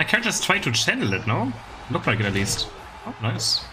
can't just try to channel it, no? Look like it at least. Oh, nice.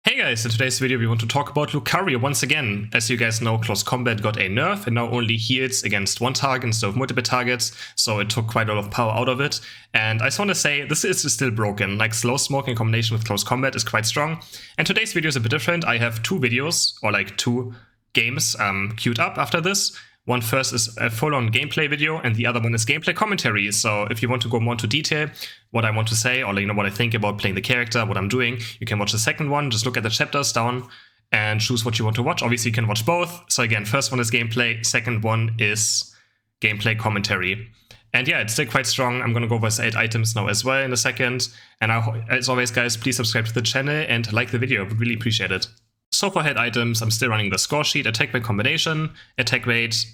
Hey guys, in today's video we want to talk about Lucario once again. As you guys know, Close Combat got a nerf and now only heals against one target instead of multiple targets, so it took quite a lot of power out of it. And I just want to say, this is still broken. Like, Slow Smoke in combination with Close Combat is quite strong. And today's video is a bit different. I have two videos, or like two games queued up after this. One first is a full-on gameplay video, and the other one is gameplay commentary. So if you want to go more into detail, what I want to say, or what I think about playing the character, what I'm doing, you can watch the second one. Just look at the chapters down and choose what you want to watch. Obviously, you can watch both. So again, first one is gameplay, second one is gameplay commentary. And yeah, it's still quite strong. I'm gonna go over 8 items now as well in a second. And as always, guys, please subscribe to the channel and like the video. I would really appreciate it. So for head items, I'm still running the score sheet. Attack weight combination. Attack weight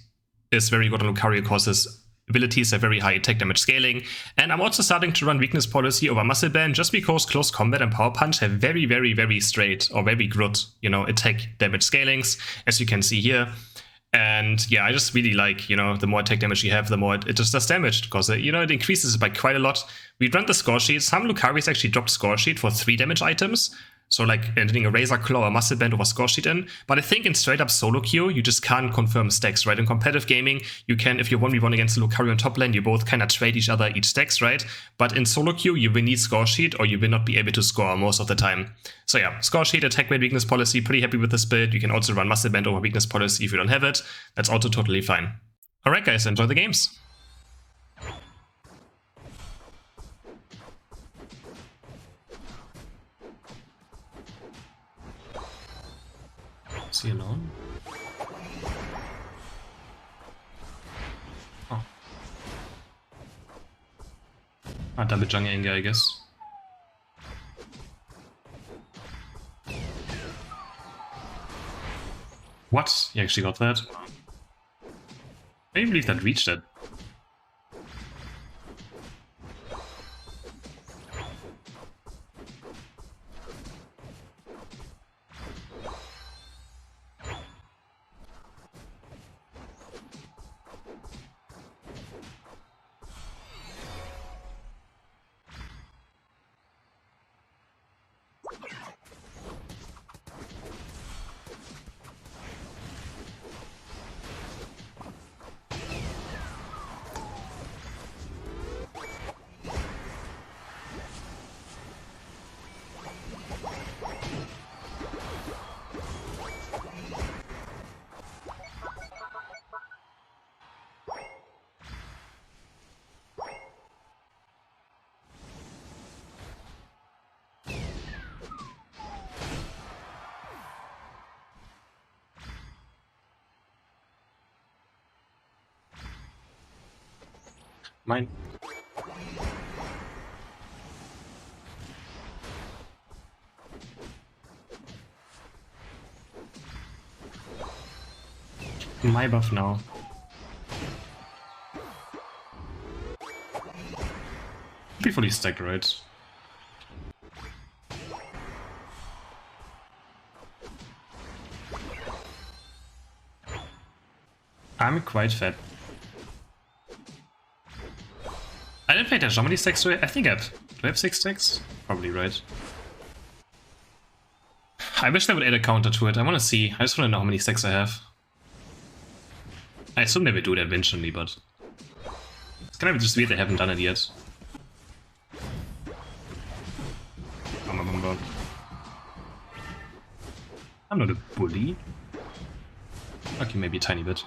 is very good on Lucario because his abilities have very high attack damage scaling. And I'm also starting to run weakness policy over muscle band just because Close Combat and Power Punch have very, very, very straight or very good, attack damage scalings, as you can see here. And yeah, I just really like, the more attack damage you have, the more it just does damage, because, it increases by quite a lot. We run the score sheet. Some Lucarios actually dropped score sheet for 3 damage items. So like ending a Razor Claw or Muscle Band over score sheet in. But I think in straight up solo queue, you just can't confirm stacks, right? In competitive gaming, you can, if you're 1v1 against the Lucario on top lane, you both kind of trade each other each stacks, right? But in solo queue, you will need score sheet or you will not be able to score most of the time. So yeah, score sheet, attack weight, weakness policy, pretty happy with this build. You can also run Muscle Band over weakness policy if you don't have it. That's also totally fine. Alright guys, enjoy the games. Is he alone? Oh. Double Gengar, I guess. What? He actually got that? I can't believe that reached it. Mine. My buff now. Be fully stacked, right? I'm quite fat. I didn't pay attention. How many stacks do I think I have? Do I have 6 stacks? Probably, right. I wish they would add a counter to it. I want to see. I just want to know how many stacks I have. I assume they will do that eventually, but it's kind of just weird they haven't done it yet. I'm not a bully. Okay, maybe a tiny bit.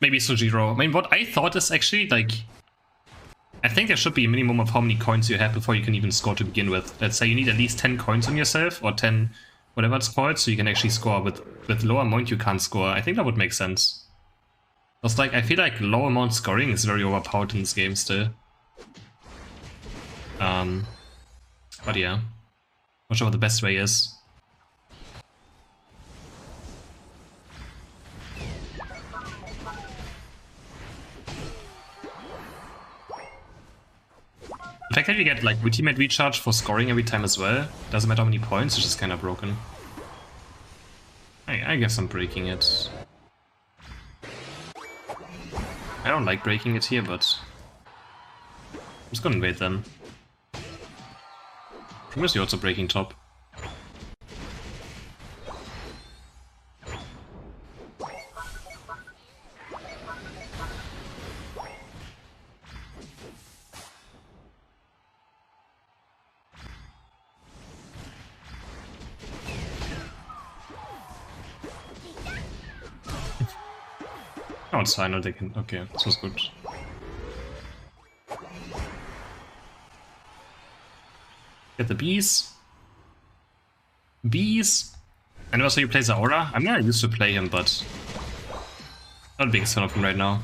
Maybe CrisHeroes. I mean, what I thought is actually, like, I think there should be a minimum of how many coins you have before you can even score to begin with. Let's say you need at least 10 coins on yourself, or 10, whatever it's called, so you can actually score. With low amount you can't score. I think that would make sense. Because, like, I feel like low amount scoring is very overpowered in this game still. But yeah. Not sure what the best way is. The fact that you get like ultimate recharge for scoring every time as well, doesn't matter how many points, it's just kind of broken. I guess I'm breaking it. I don't like breaking it here, but I'm just gonna wait then. Promise you also breaking top. Oh, it's fine, they can. Okay, this was good. Get the bees. Bees! And also, you play Zaora? I'm not used to play him, but not a big fan of him right now.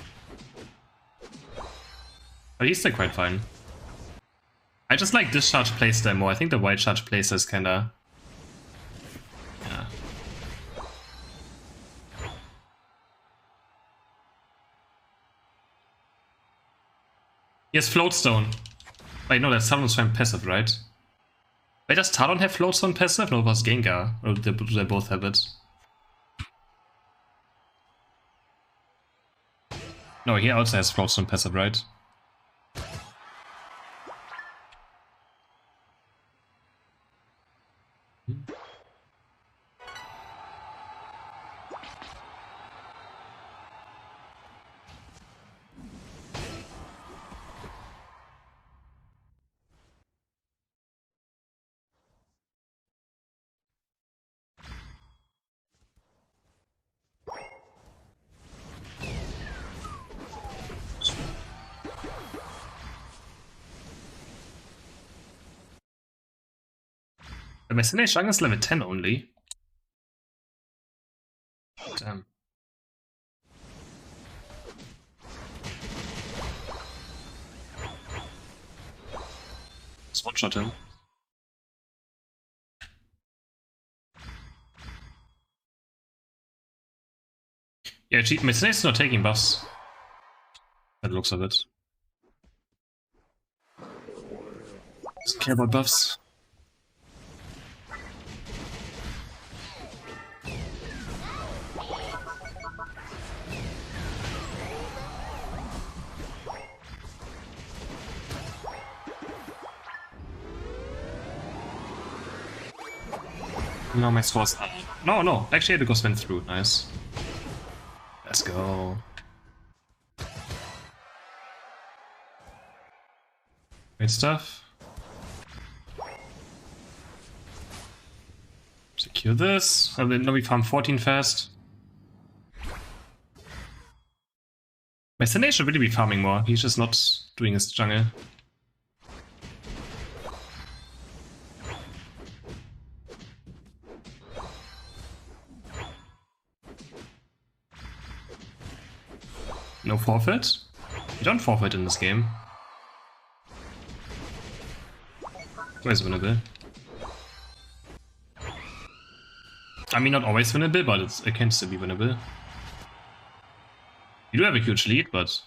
But he's still quite fine. I just like discharge playstyle more. I think the white charge playstyle is kinda. Yeah. He has Floatstone. Wait, no, that's Talon's fine passive, right? Wait, does Talon have Floatstone passive? No, it was Gengar. Or do they both have it? No, he also has Floatstone passive, right? But my Sinai Shang is level 10 only. Damn. Let's one-shot him. Yeah, my Sinai is not taking buffs. That looks of it. Doesn't care about buffs. No, my scores. No. Actually, the ghost went through. Nice. Let's go. Great stuff. Secure this. And then we farm 14 fast. My Sinai should really be farming more. He's just not doing his jungle. No forfeit? You don't forfeit in this game. Always winnable. I mean, not always winnable, but it can still be winnable. You do have a huge lead, but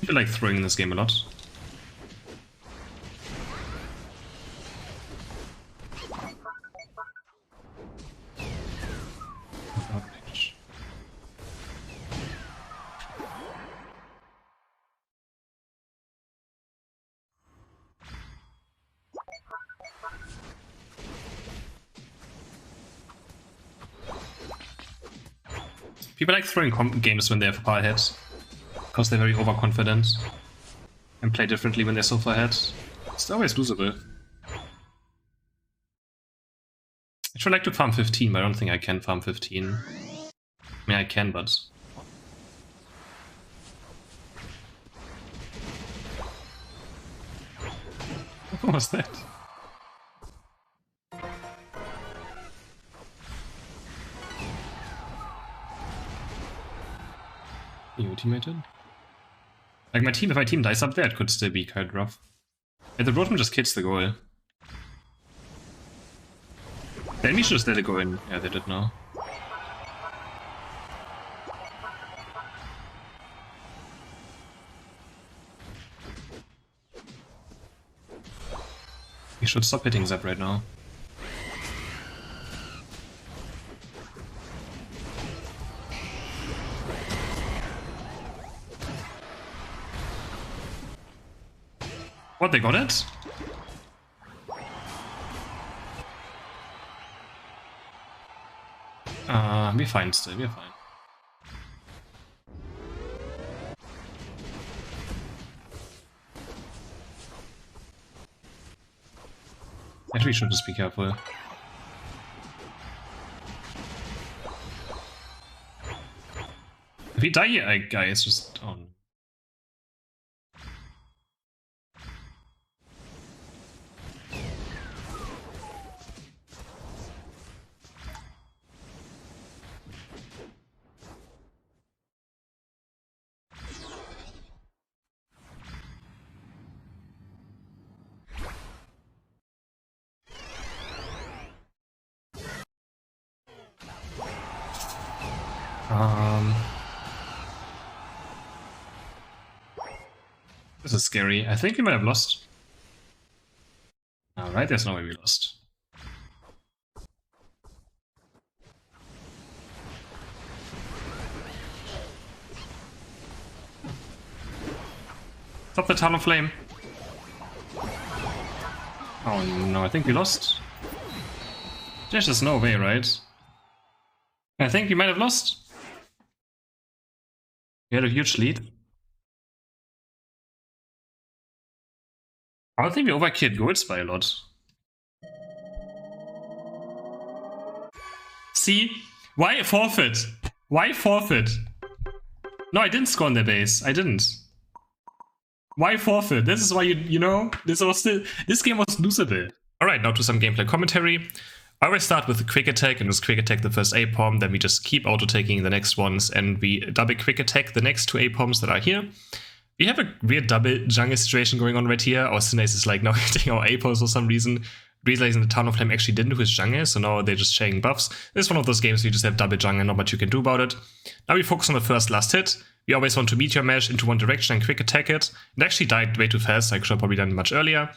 I feel like throwing in this game a lot. People like throwing games when they have a far ahead, because they're very overconfident and play differently when they're so far ahead. It's always losable. I should like to farm 15, but I don't think I can farm 15. I mean, I can, but... What was that? You ultimated? Like if my team dies up there, it could still be quite rough. And the Rotom just kills the goal. The enemy should just let it go in. Yeah, they did now. You should stop hitting Zap right now. What, they got it? We're fine still, we're fine. Actually, we should just be careful. If we die here, guys, just... Oh, no. This is scary. I think we might have lost. Alright, there's no way we lost. Stop the Talon Flame. Oh no, I think we lost. There's just no way, right? I think we might have lost. We had a huge lead. I don't think we overkilled goals by a lot. See? Why forfeit? Why forfeit? No, I didn't score on their base. I didn't. Why forfeit? This is why you know, this game was losable. Alright, now to some gameplay commentary. I always start with a quick attack and just quick attack the first A-Pom, then we just keep auto-taking the next ones and we double quick attack the next two A-Poms that are here. We have a weird double jungle situation going on right here. Our Sinace is like now hitting our A-Poms for some reason, realizing the Town of Flame actually didn't do his jungle, so now they're just sharing buffs. This is one of those games where you just have double jungle and not much you can do about it. Now we focus on the first last hit. We always want to Meteor Mash into one direction and quick attack it. It actually died way too fast, I could have probably done it much earlier.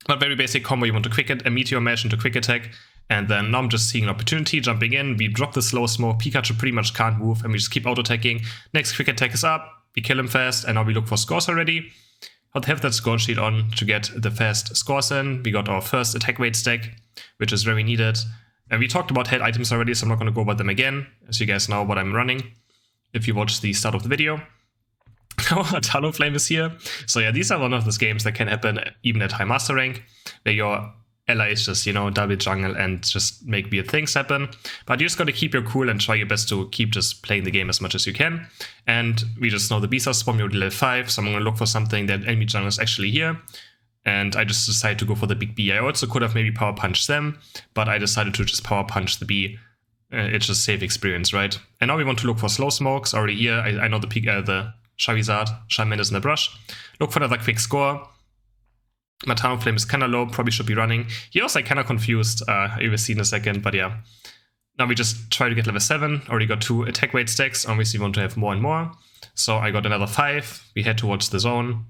But very basic combo, you want to quick a Meteor Mash into quick attack. And then now I'm just seeing an opportunity, jumping in, we drop the slow smoke, Pikachu pretty much can't move, and we just keep auto-attacking. Next quick attack is up, we kill him fast, and now we look for scores already. I'll have that score sheet on to get the fast scores in. We got our first attack weight stack, which is very needed. And we talked about head items already, so I'm not going to go over them again, as you guys know what I'm running, if you watch the start of the video. Now Talon Flame is here. So yeah, these are one of those games that can happen even at high master rank, where your allies just, you know, double jungle and just make weird things happen. But you just gotta keep your cool and try your best to keep just playing the game as much as you can. And we just know the beasts are spawned at level 5, so I'm gonna look for something that enemy jungle is actually here. And I just decided to go for the big B. I also could have maybe power punched them, but I decided to just power punch the B. It's just safe experience, right? And now we want to look for slow smokes already here. I know the Charizard, Shaman is in the brush. Look for another quick score. My Talon Flame is kinda low, probably should be running. He was like kinda confused, you will see in a second, but yeah. Now we just try to get level 7, already got 2 attack weight stacks, obviously we want to have more and more. So I got another 5, we head towards the zone.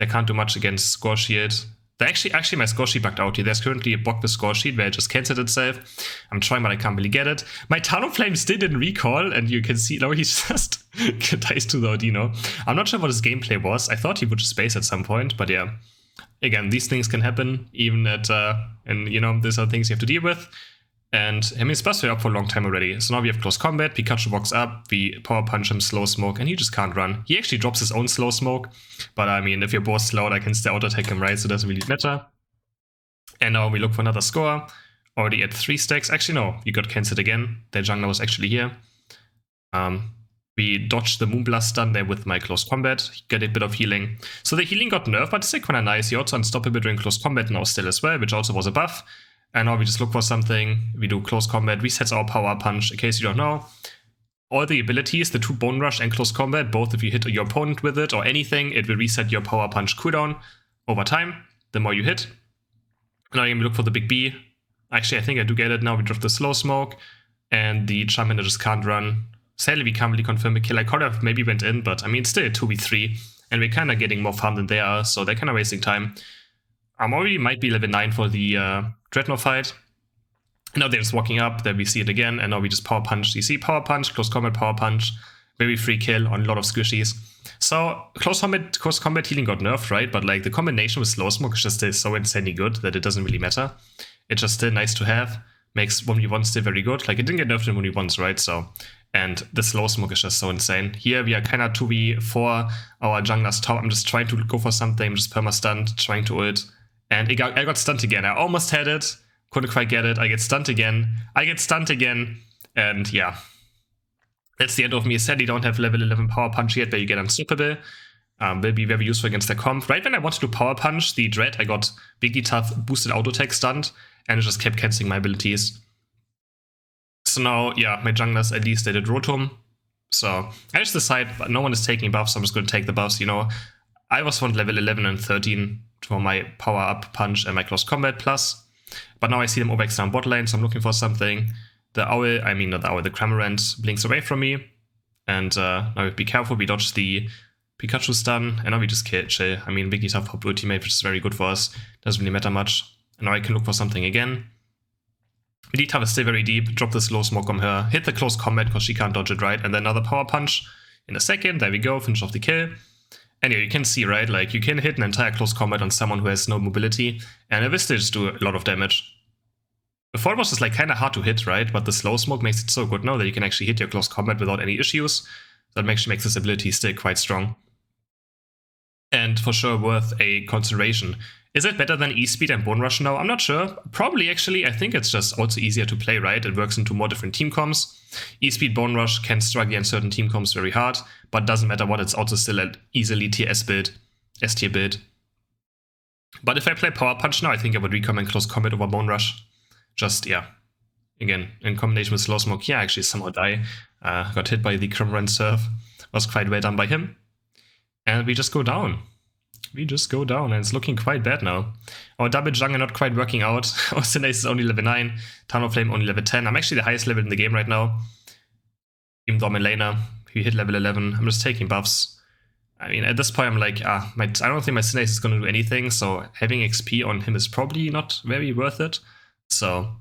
I can't do much against Score Shield. Actually my Score Sheet bugged out here. There's currently a bug with Score Sheet where it just cancelled itself. I'm trying, but I can't really get it. My Talon Flame still didn't recall, and you can see now he just dies to the Audino. I'm not sure what his gameplay was. I thought he would just space at some point, but yeah. Again, these things can happen, even at, and you know, these are things you have to deal with. And I mean, it's busted up for a long time already. So now we have close combat, Pikachu walks up, we power punch him, slow smoke, and he just can't run. He actually drops his own slow smoke, but I mean, if you're both slowed, I can still auto-attack him, right? So it doesn't really matter. And now we look for another score, already at 3 stacks. Actually, no, we got cancelled again. Their jungler was actually here. We dodged the Moonblast stun there with my close combat, get a bit of healing. So the healing got nerfed, but it's still kinda nice. You're also unstoppable during close combat now still as well, which also was a buff. And now we just look for something, we do close combat, resets our power punch, in case you don't know. All the abilities, the 2 Bone Rush and close combat, both if you hit your opponent with it or anything, it will reset your power punch cooldown over time, the more you hit. Now we look for the big B. Actually, I think I do get it now, we drop the slow smoke, and the Charmander just can't run. Sadly, we can't really confirm a kill. I could have maybe went in, but I mean, it's still a 2v3, and we're kind of getting more farm than they are, so they're kind of wasting time. Already might be level 9 for the Dreadnought fight. Now they're just walking up, then we see it again, and now we just power punch. You see, power punch, close combat, power punch, very free kill on a lot of squishies. So close combat healing got nerfed, right? But like the combination with slow smoke is just still so insanely good that it doesn't really matter. It's just still nice to have. Makes 1v1 still very good. Like it didn't get nerfed in 1v1s, right? So, and the slow smoke is just so insane. Here we are kind of 2v4 our jungler's top. I'm just trying to go for something. I'm just perma-stunned, trying to ult. And I got stunned again. I almost had it. Couldn't quite get it. I get stunned again. I get stunned again. And yeah. That's the end of me. Sadly, don't have level 11 Power Punch yet, where you get Unstoppable. Will be very useful against the comp. Right when I wanted to Power Punch the Dread, I got Bigly Tough boosted auto attack stunned, and it just kept cancelling my abilities. So now, yeah, my junglers at least they did Rotom. So I just decide, but no one is taking buffs, so I'm just going to take the buffs, you know. I was on level 11 and 13 for my Power Up Punch and my Close Combat Plus. But now I see them overextend on bot lane, so I'm looking for something. The owl, I mean not the owl, the Cramorant blinks away from me. And now be careful, we dodge the Pikachu stun, and now we just chill. I mean, Bigly Tough popped ultimate, which is very good for us. Doesn't really matter much. And now I can look for something again. Bigly Tough is still very deep, drop the slow smoke on her, hit the close combat because she can't dodge it, right? And then another power punch in a second, there we go, finish off the kill. And yeah, you can see, right, like you can hit an entire close combat on someone who has no mobility, and it will still just do a lot of damage. Before it was just like kind of hard to hit, right? But the slow smoke makes it so good now that you can actually hit your close combat without any issues. That actually makes this ability still quite strong. And for sure worth a consideration. Is it better than E-Speed and Bone Rush now? I'm not sure. Probably actually. I think it's just also easier to play, right? It works into more different team comps. E-Speed Bone Rush can struggle in certain team comps very hard, but doesn't matter what, it's also still an easily tier S build, S tier build. But if I play Power Punch now, I think I would recommend Close Combat over Bone Rush. Just, yeah. Again, in combination with Slow Smoke, yeah, actually somehow die. Got hit by the Crimrun Surf. Was quite well done by him. And we just go down. We just go down, and it's looking quite bad now. Our double jungle not quite working out. Our Cinderace is only level 9. Talonflame only level 10. I'm actually the highest level in the game right now. Even though I'm a laner. We hit level 11. I'm just taking buffs. I mean, at this point, I'm like, I don't think my Cinderace is going to do anything, so having XP on him is probably not very worth it. So,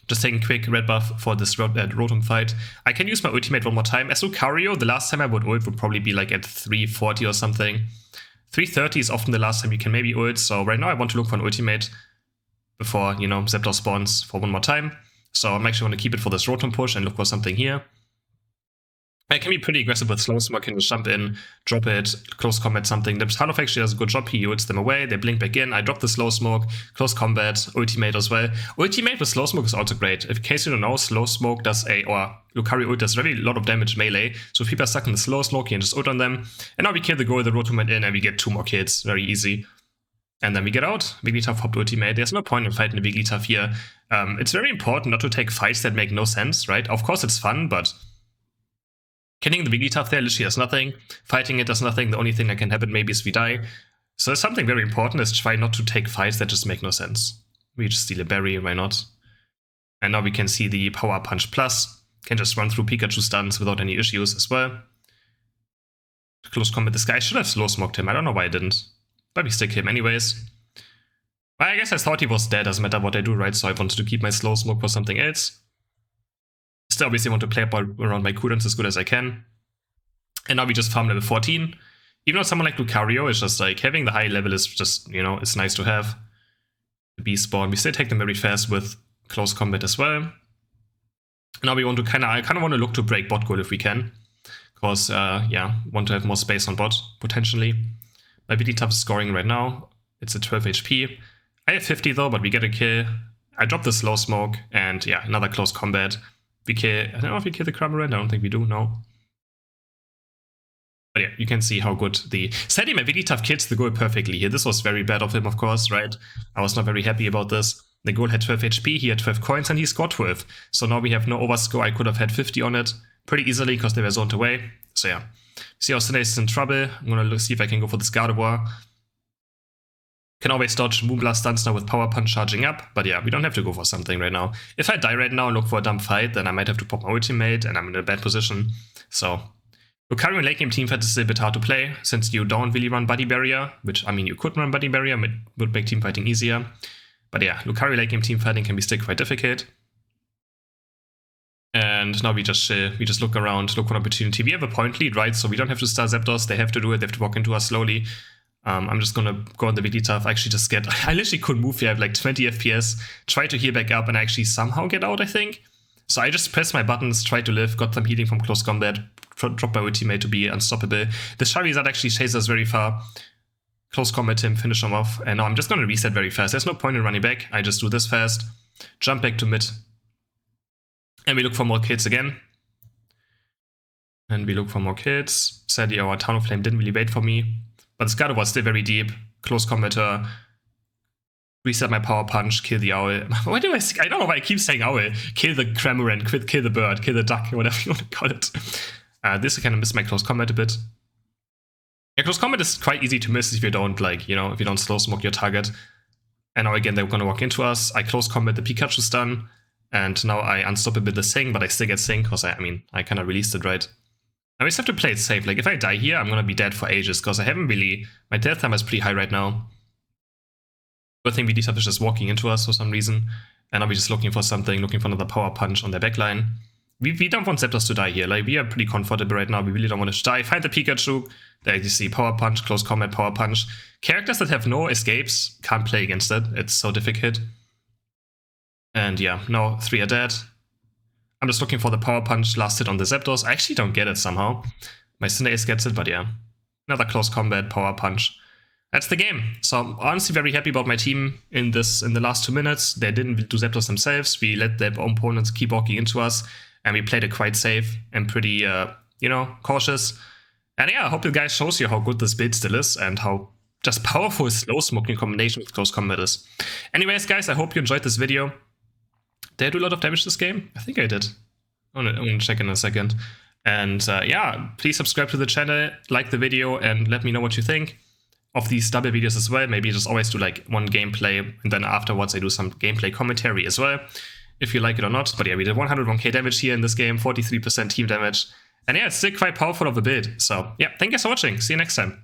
just taking a quick red buff for this Rotom fight. I can use my ultimate one more time. As Lucario, the last time I would ult would probably be like at 340 or something. 330 is often the last time you can maybe ult, so right now I want to look for an ultimate before, you know, Zapdos spawns for one more time. So I'm actually going to keep it for this Rotom push and look for something here. I can be pretty aggressive with Slow Smoke, can just jump in, drop it, close combat something. The Talonflame actually does a good job, he ults them away, they blink back in, I drop the Slow Smoke, close combat, ultimate as well. Ultimate with Slow Smoke is also great. In case you don't know, Slow Smoke does or Lucario ult does very lot of damage melee, so if people are stuck in the Slow Smoke, you can just ult on them. And now we kill the goal, the Rotom went in, and we get 2 more kills, very easy. And then we get out, Bigly Tough hopped ultimate, there's no point in fighting the Bigly Tough here. It's very important not to take fights that make no sense, right? Of course it's fun, but killing the Bigly Tough there literally does nothing. Fighting it does nothing. The only thing that can happen maybe is we die. So it's something very important is try not to take fights that just make no sense. We just steal a berry, why not? And now we can see the Power Punch Plus. Can just run through Pikachu stuns without any issues as well. Close combat this guy. I should have slow smoked him. I don't know why I didn't. But we still kill him anyways. Well, I guess I thought he was dead. Doesn't matter what I do, right? So I wanted to keep my slow smoke for something else. Still obviously want to play around my cooldowns as good as I can. And now we just farm level 14. Even though someone like Lucario is just like, having the high level is just, you know, it's nice to have. The B spawn, we still take them very fast with close combat as well. Now we want to I kind of want to look to break bot goal if we can. Because, yeah, want to have more space on bot, potentially. My Bigly Tough is scoring right now. It's at 12 HP. I have 50 though, but we get a kill. I drop the slow smoke, and yeah, another close combat. We kill, I don't know if we kill the Cramorant, I don't think we do, no. But yeah, you can see how good the... Sadly, my Bigly Tough kills the goal perfectly here. This was very bad of him, of course, right? I was not very happy about this. The goal had 12 HP, he had 12 coins, and he scored 12. So now we have no overscore, I could have had 50 on it pretty easily, because they were zoned away. So yeah. See how Cinderace is in trouble. I'm gonna see if I can go for this Gardevoir. Can always dodge Moonblast stuns now with Power Punch charging up, but yeah, we don't have to go for something right now. If I die right now and look for a dumb fight, then I might have to pop my ultimate, and I'm in a bad position. So, Lucario and late game teamfight is a bit hard to play, since you don't really run Buddy Barrier, which, I mean, you could run Buddy Barrier, it would make teamfighting easier. But yeah, Lucario late game teamfighting can be still quite difficult. And And now we just look around, look for an opportunity. We have a point lead, right? So we don't have to start Zapdos. They have to do it. They have to walk into us slowly. I'm just gonna go on the Vegeta. I actually just get... I literally couldn't move here. I have like 20 FPS. Try to heal back up and actually somehow get out, I think. So I just pressed my buttons, tried to live, got some healing from close combat, dropped my ultimate to be unstoppable. The Charizard actually chases us very far. Close combat him, finish him off. And now I'm just gonna reset very fast. There's no point in running back. I just do this fast. Jump back to mid. And we look for more kills again. And we look for more kills. Sadly, our Talonflame didn't really wait for me. But Scuttle was still very deep. Close combater. Reset my power punch. Kill the owl. Why do I don't know why I keep saying owl. Kill the Cramorant. Kill the bird. Kill the duck. Whatever you want to call it. This I kind of miss my close combat a bit. Yeah, close combat is quite easy to miss if you don't, like, you know, if you don't slow smoke your target. And now again, they're going to walk into us. I close combat the Pikachu stun. And now I unstoppable the Sing, but I still get Sing because I kind of released it, right? I just have to play it safe. Like, if I die here, I'm going to be dead for ages because I haven't really... My death time is pretty high right now. Good thing Vegeta is just walking into us for some reason. And now we're just looking for something, looking for another power punch on their backline. We don't want Zapdos to die here. Like, we are pretty comfortable right now. We really don't want to die. Find the Pikachu. There you see power punch, close combat, power punch. Characters that have no escapes can't play against it. It's so difficult. And yeah, now 3 are dead. I'm just looking for the power punch last hit on the Zapdos. I actually don't get it somehow. My Cinderace gets it, but yeah. Another close combat, power punch. That's the game. So I'm honestly very happy about my team in the last 2 minutes. They didn't do Zapdos themselves. We let their opponents keep walking into us. And we played it quite safe and pretty, you know, cautious. And yeah, I hope you guys shows you how good this build still is and how just powerful slow smoking combination with close combat is. Anyways, guys, I hope you enjoyed this video. Did I do a lot of damage this game? I think I did. I'm gonna check in a second. And yeah, please subscribe to the channel, like the video, and let me know what you think of these double videos as well. Maybe just always do like one gameplay, and then afterwards I do some gameplay commentary as well, if you like it or not. But yeah, we did 101k damage here in this game, 43% team damage. And yeah, it's still quite powerful of a build. So yeah, thank you for watching. See you next time.